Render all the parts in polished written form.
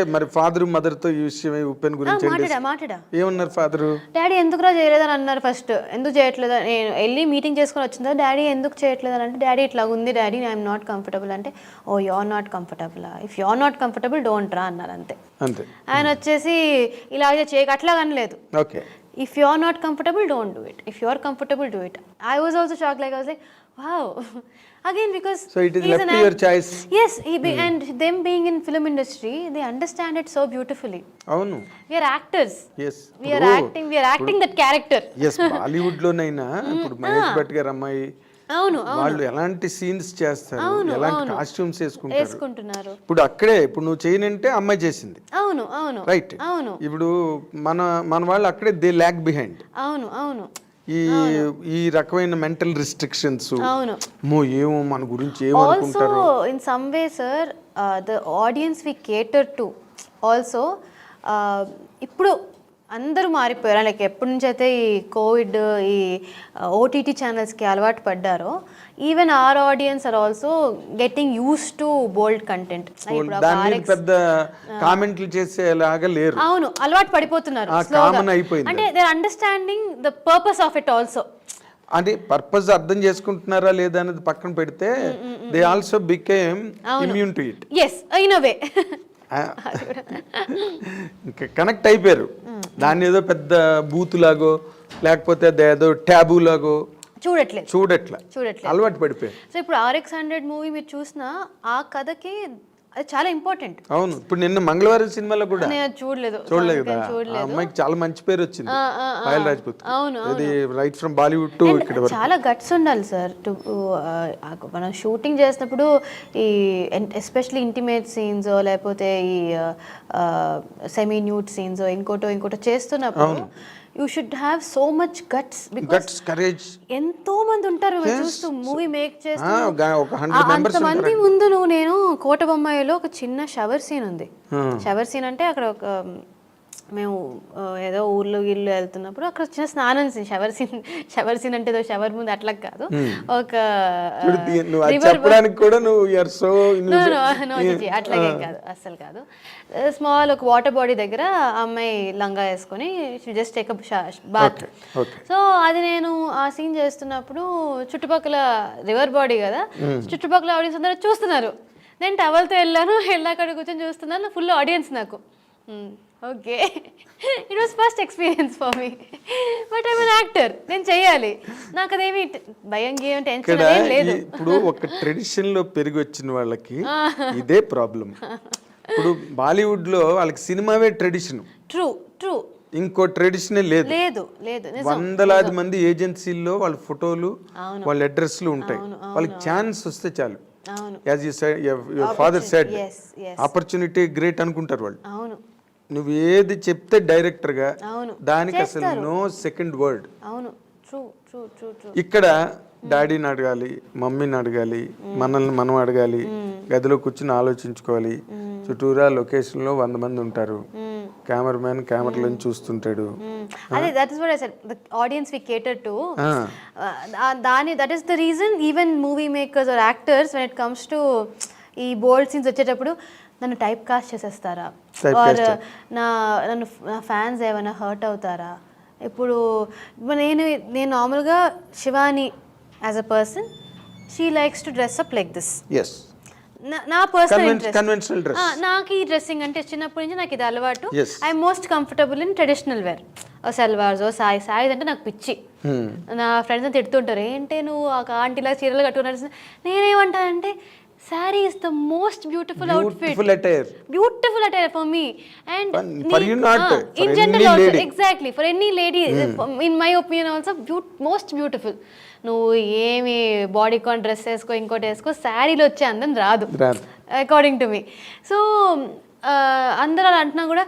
మరి father mother తో ఈ విషయం ఉపెన్ గురించి మాట్లాడా ఏమన్నారు ఫాదర్? డాడీ ఎందుకురా చేయలేదని అన్నారు. ఫస్ట్ ఎందుకు చేయట్లేదు, నేను వెళ్ళి మీటింగ్ చేసుకొని వచ్చిన తర్వాత డాడీ ఎందుకు చేయట్లేదు అంటే, డాడీ ఇట్లా ఉంది డాడీ, ఐఎమ్ నాట్ కంఫర్టబుల్ అంటే, oh you are not comfortable, if you are not comfortable don't రా అన్నారు అంతే. ఆయన వచ్చేసి ఇలా చేయక అట్లా అనలేదు. Okay, if you are not comfortable don't do it, if you are comfortable do it. I was also shock, like I was like wow. Again, because so it is left to your choice. Yes, and them being in film industry, they understand it so beautifully. avunu We are actors. Yes, we are acting that character. Yes, Bollywood lo naina ipudu Mahesh Bhatt garu అమ్మాయి అవును వాళ్ళు ఎలాంటి scenes చేస్తారు, ఎలాంటి costumes వేసుకుంటున్నారు. ఇప్పుడు అక్కడే ఇప్పుడు నువ్వు చేయనంటే అమ్మాయి చేసింది. అవును అవును రైట్. అవును ఇప్పుడు మన వాళ్ళు అక్కడే దే ల్యాక్ బిహైండ్. అవును అవును ఈ రకమైన మెంటల్ రిస్ట్రిక్షన్స్ ఏమో మన గురించి ఏమనుకుంటారు. Also in some way sir the audience we cater to also. ఇప్పుడు అందరూ మారిపోయారు, లైక్ ఎప్పటి నుంచి అయితే ఈ కోవిడ్ ఈ ఓటీటీ ఛానల్స్కి అలవాటు పడ్డారో, even our audience are also getting use to bold content. పెద్ద కామెంట్లు చేసేలాగా లేరు. అవును, అలవాటు పడిపోతున్నారు. అంటే they are understanding the purpose of it also. అంటే పర్పస్ అర్థం చేసుకుంటున్నారా లేదా అనేది పక్కన పెడితే they also became immune to it. yes in a way. ఇంకా కనెక్ట్ అయిపోయారు. దాన్ని ఏదో పెద్ద బూత్ లాగో లేకపోతే ఏదో ట్యాబూ లాగో చూడట్లా అలవాటు పడిపోయారు. సో ఇప్పుడు RX100 మూవీ మీరు చూసినా ఆ కథకి అది చాలా ఇంపార్టెంట్. అవును, ఇప్పుడు నిన్న మంగళవారం సినిమాలో కూడా చూడలేదు కదా, అమ్మాయికి చాలా మంచి పేరు వచ్చింది, పాయల్ రాజ్పూత్. అది రైట్ ఫ్రమ్ బాలీవుడ్ టు ఇక్కడ వరకు. చాలా గట్స్ ఉండాలి సార్ మనం షూటింగ్ చేసినప్పుడు, ఈ ఎస్పెషల్లీ ఇంటిమేట్ సీన్స్ లేకపోతే ఈ సెమీ న్యూడ్ సీన్స్ ఇంకోటో చేస్తున్నప్పుడు you should have so much guts courage. ఎంతో మంది ఉంటారు చూస్తూ మూవీ మేక్ చేస్తూ. అంతమంది ముందు నేను కోట బొమ్మాయిలో ఒక చిన్న షవర్ సీన్ ఉంది. షవర్ సీన్ అంటే అక్కడ ఒక మేము ఏదో ఊర్లో గిల్లు వెళ్తున్నప్పుడు అక్కడ చిన్న స్నానం సీన్, షవర్ సీన్ అంటే ఏదో షవర్ ముందు అట్లా కాదు, ఒక అట్లాగే కాదు, అస్సలు కాదు. స్మాల్ ఒక వాటర్ బాడీ దగ్గర అమ్మాయి లంగా వేసుకొని జస్ట్ టేక్ బాత్. సో అది నేను ఆ సీన్ చేస్తున్నప్పుడు చుట్టుపక్కల రివర్ బాడీ కదా, చుట్టుపక్కల ఆడియన్స్ అందరూ చూస్తున్నారు. నేను టవల్తో వెళ్ళాక కూర్చొని చూస్తున్నాను, ఫుల్ ఆడియన్స్ నాకు. Okay, it was first experience for me, but I'm an actor, నేను చెయ్యాలి. నాకు అదేమి భయం గేమ్ టెన్షన్ అదేం లేదు. ఇప్పుడు ఒక ట్రెడిషన్ లో పెరిగి వచ్చిన వాళ్ళకి ఇదే ప్రాబ్లం. ఇప్పుడు బాలీవుడ్ లో వాళ్ళకి సినిమావే ట్రెడిషన్. ట్రూ ఇంకో ట్రెడిషన్ లేదు. వందలాది మంది ఏజెన్సీల్లో వాళ్ళ ఫోటోలు వాళ్ళ అడ్రస్లు ఉంటాయి. వాళ్ళకి ఛాన్స్ వస్తే చాలు. As you said, your father said, opportunity great అనుకుంటారు వాళ్ళు. నువ్వు ఏది చెప్తే డైరెక్టర్ గా దానికి అసలు నో సెకండ్ వర్డ్. ఇక్కడ డాడీని అడగాలి, మమ్మీని అడగాలి, మనల్ని మనం అడగాలి, గదిలో కూర్చుని ఆలోచించుకోవాలి. చుట్టూరా లొకేషన్ లో 100 మంది ఉంటారు, కెమెరామెన్ కెమెరాలో చూస్తుంటాడు. అదే that is what I said, the audience we cater to. That is the reason even movie makers or actors when it comes to ఈ బోల్డ్ సీన్స్ వచ్చేటప్పుడు నన్ను టైప్ కాస్ట్ చేసేస్తారా, ఆర్ నా ఫ్యాన్స్ ఏమైనా హర్ట్ అవుతారా. ఇప్పుడు నేను నార్మల్గా Shivani as a person, she likes to dress up like this. నా పర్సనల్ ఇంట్రెస్ట్, నాకు ఈ డ్రెస్సింగ్ అంటే చిన్నప్పటి నుంచి నాకు ఇది అలవాటు. I'm most comfortable in traditional wear, salwars saris అంటే నాకు పిచ్చి. నా ఫ్రెండ్స్ అంతా తిడుతుంటారు, ఏంటి నువ్వు ఆంటీలా చీరలు కట్టుకున్నారు. నేనేమంటానంటే saree is the most beautiful outfit, beautiful attire for me, and for you not in general also lady. Exactly, for any lady, in my opinion also most beautiful. నువ్వు ఏమి బాడీ కాన్ డ్రెస్ వేసుకో, ఇంకోటి వేసుకో, శారీలో వచ్చే అందం రాదు అకార్డింగ్ టు మీ. సో అందరూ అలా అంటున్నా కూడా,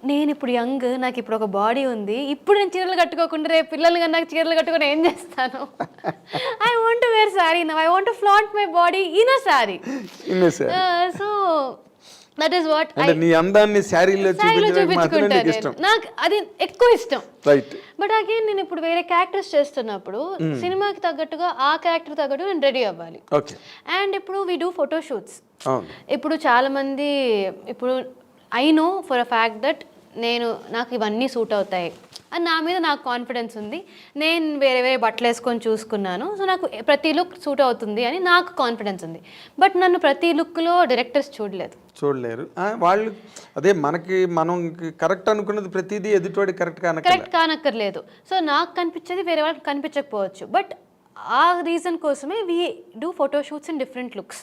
నేను ఇప్పుడు యంగ్, నాకు ఇప్పుడు ఒక బాడీ ఉంది, ఇప్పుడు నేను చీరలు కట్టుకోకుండా రేపు పిల్లలు కానీ నాకు చీరలు కట్టుకొని ఏం చేస్తాను. I want to wear sari now, I want to flaunt my body in a sari. So that is what నీ అందాన్ని సారీలో చూపించుకుంటాను, నాకు అది ఎక్కువ ఇష్టం. బట్ అగైన్ నేను ఇప్పుడు వేరే క్యారెక్టర్స్ చేస్తున్నప్పుడు సినిమాకి తగ్గట్టుగా ఆ క్యారెక్టర్ తగ్గట్టు నేను రెడీ అవ్వాలి. అండ్ ఇప్పుడు వి డూ ఫోటో షూట్స్. ఇప్పుడు చాలా మంది ఇప్పుడు I know for a fact that నాకు ఇవన్నీ సూట్ అవుతాయి అని నా మీద నాకు కాన్ఫిడెన్స్ ఉంది. నేను వేరే వేరే బట్టలు వేసుకొని చూసుకున్నాను, సో నాకు ప్రతి లుక్ సూట్ అవుతుంది అని నాకు కాన్ఫిడెన్స్ ఉంది. బట్ నన్ను ప్రతి లుక్లో డైరెక్టర్స్ చూడలేరు. వాళ్ళు అదే మనం కరెక్ట్ అనుకున్నది ప్రతిదీ ఎదుటివాడి కరెక్ట్ కానక్కర్లేదు. సో నాకు కనిపించేది వేరే వాళ్ళకి కనిపించకపోవచ్చు. బట్ ఆ రీజన్ కోసమే we do photo shoots in different looks.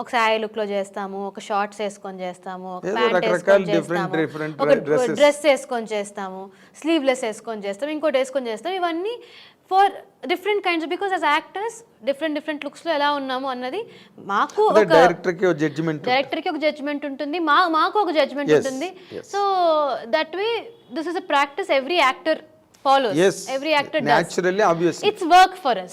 ఒక శారీ లుక్లో చేస్తాము, ఒక షార్ట్స్ వేసుకొని చేస్తాము, ఒక ప్యాంట్ వేసుకొని చేస్తాము, ఒక డ్రెస్ వేసుకొని చేస్తాము, స్లీవ్లెస్ వేసుకొని చేస్తాము, ఇంకోటి వేసుకొని చేస్తాము. ఇవన్నీ for different kinds, because as actors different లుక్స్లో ఎలా ఉన్నాము అన్నది మాకు డైరెక్టర్కి ఒక జడ్జ్మెంట్ ఉంటుంది, మాకు ఒక జడ్జ్మెంట్ ఉంటుంది. So that way this is a practice every actor follows. Every actor does. Naturally, obviously. It's work for us.